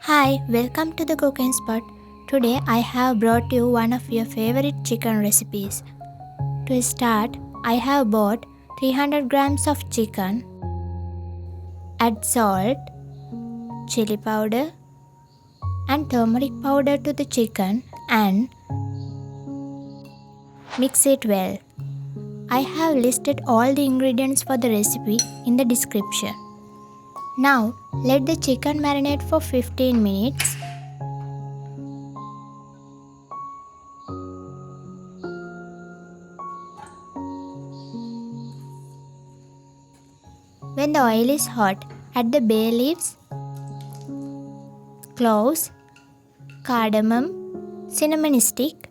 Hi, welcome to the cooking spot. Today I have brought you one of your favorite chicken recipes. To start, I have bought 300 grams of chicken. Add salt, chili powder and turmeric powder to the chicken and mix it well. I have listed all the ingredients for the recipe in the description. Now, let the chicken marinate for 15 minutes. When the oil is hot, add the bay leaves, cloves, cardamom, cinnamon stick,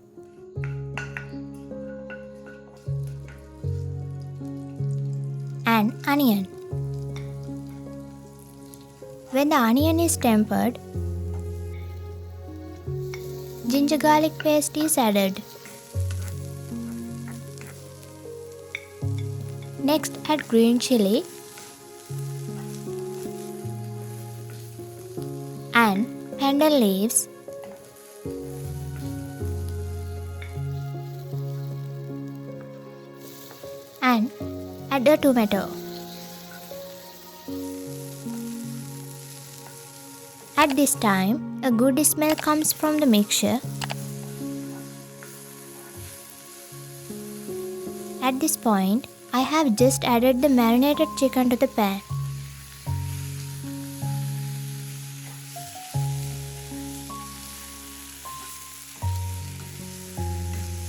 and onion. When the onion is tempered, ginger garlic paste is added. Next, add green chilli and Pandon leaves and add a tomato. At this time, a good smell comes from the mixture. At this point, I have just added the marinated chicken to the pan.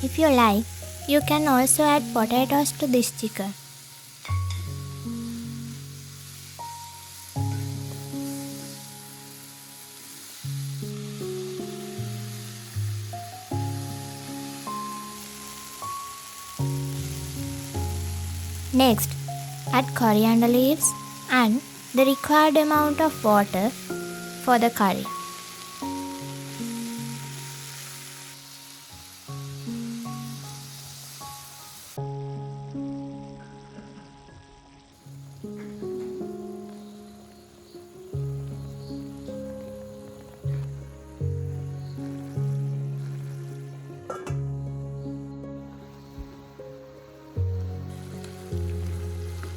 If you like, you can also add potatoes to this chicken. Next, add coriander leaves and the required amount of water for the curry.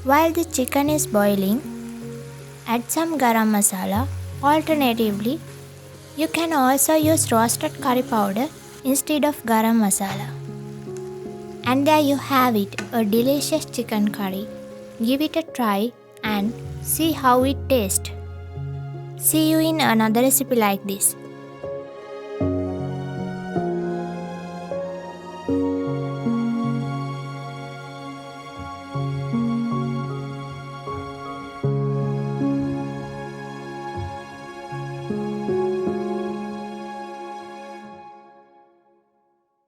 While the chicken is boiling, add some garam masala. Alternatively, you can also use roasted curry powder instead of garam masala. And there you have it, a delicious chicken curry. Give it a try and see how it tastes. See you in another recipe like this.